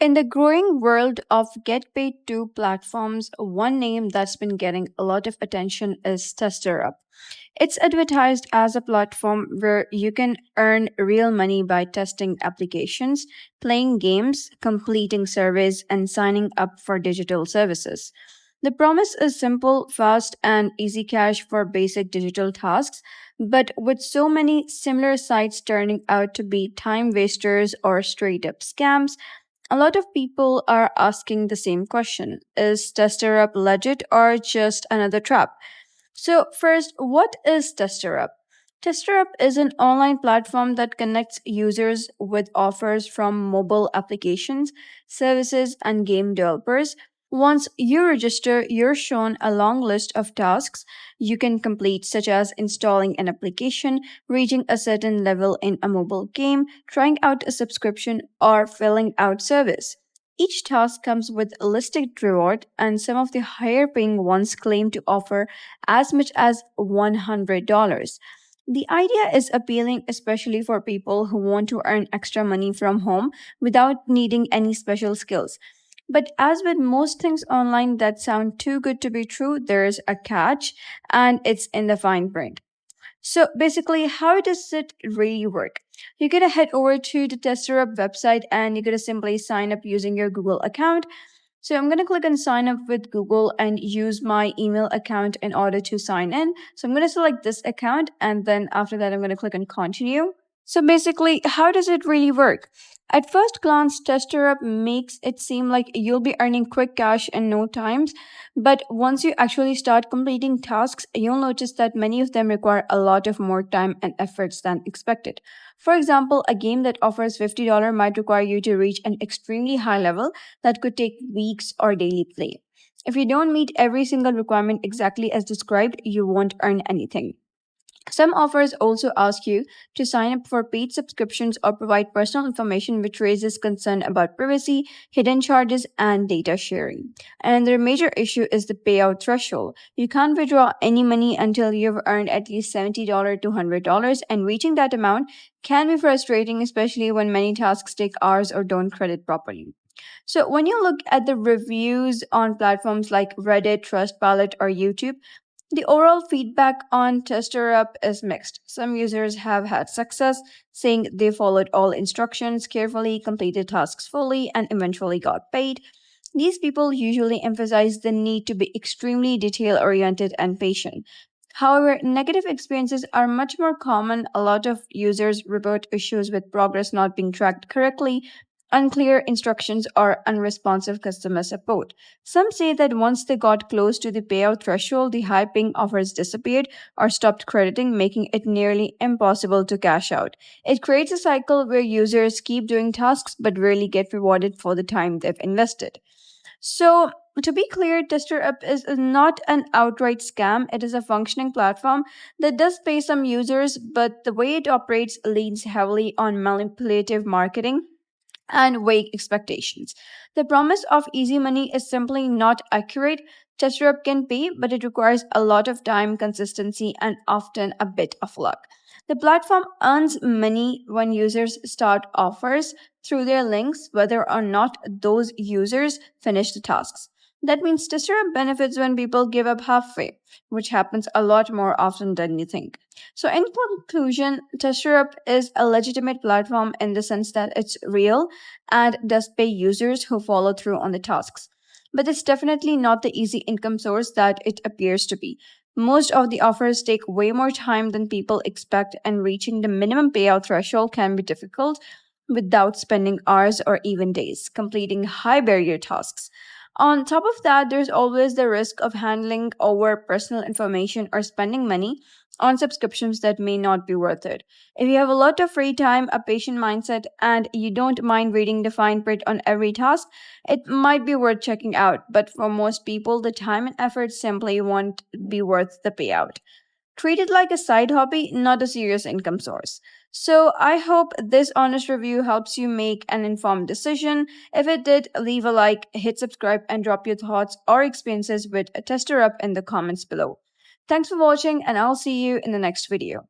In the growing world of get paid to platforms, one name that's been getting a lot of attention is Testerup. It's advertised as a platform where you can earn real money by testing applications, playing games, completing surveys, and signing up for digital services. The promise is simple, fast, and easy cash for basic digital tasks, but with so many similar sites turning out to be time wasters or straight up scams, a lot of people are asking the same question. Is Testerup legit or just another trap? So, first, what is Testerup? Testerup is an online platform that connects users with offers from mobile applications, services, and game developers. Once you register, you're shown a long list of tasks you can complete, such as installing an application, reaching a certain level in a mobile game, trying out a subscription, or filling out service. Each task comes with a listed reward, and some of the higher paying ones claim to offer as much as $100. The idea is appealing especially for people who want to earn extra money from home without needing any special skills. But as with most things online that sound too good to be true, there's a catch, and it's in the fine print. So basically, how does it really work? You're gonna head over to the Testerup website and you're gonna simply sign up using your Google account. So I'm gonna click on sign up with Google and use my email account in order to sign in. So I'm gonna select this account and then after that I'm gonna click on continue. So basically, how does it really work? At first glance, Testerup makes it seem like you'll be earning quick cash in no time, but once you actually start completing tasks, you'll notice that many of them require a lot of more time and efforts than expected. For example, a game that offers $50 might require you to reach an extremely high level that could take weeks or daily play. If you don't meet every single requirement exactly as described, you won't earn anything. Some offers also ask you to sign up for paid subscriptions or provide personal information, which raises concern about privacy, hidden charges, and data sharing. And their major issue is the payout threshold. You can't withdraw any money until you've earned at least $70 to $100, and reaching that amount can be frustrating, especially when many tasks take hours or don't credit properly. So, when you look at the reviews on platforms like Reddit, Trustpilot, or YouTube, the overall feedback on Testerup is mixed. Some users have had success, saying they followed all instructions carefully, completed tasks fully, and eventually got paid. These people usually emphasize the need to be extremely detail oriented and patient. However, negative experiences are much more common. A lot of users report issues with progress not being tracked correctly, unclear instructions, or unresponsive customer support. Some say that once they got close to the payout threshold, the high paying offers disappeared or stopped crediting, making it nearly impossible to cash out. It creates a cycle where users keep doing tasks but rarely get rewarded for the time they've invested. So, to be clear, Testerup is not an outright scam. It is a functioning platform that does pay some users, but the way it operates leans heavily on manipulative marketing and vague expectations. The promise of easy money is simply not accurate. Testerup can pay, but it requires a lot of time, consistency, and often a bit of luck. The platform earns money when users start offers through their links, whether or not those users finish the tasks. That means Testerup benefits when people give up halfway, which happens a lot more often than you think. So, in conclusion, Testerup is a legitimate platform in the sense that it's real and does pay users who follow through on the tasks. But it's definitely not the easy income source that it appears to be. Most of the offers take way more time than people expect, and reaching the minimum payout threshold can be difficult without spending hours or even days completing high barrier tasks. On top of that, there's always the risk of handling over personal information or spending money on subscriptions that may not be worth it. If you have a lot of free time, a patient mindset, and you don't mind reading the fine print on every task, it might be worth checking out. But for most people, the time and effort simply won't be worth the payout. Treat it like a side hobby, not a serious income source. So, I hope this honest review helps you make an informed decision. If it did, leave a like, hit subscribe, and drop your thoughts or experiences with Testerup in the comments below. Thanks for watching, and I'll see you in the next video.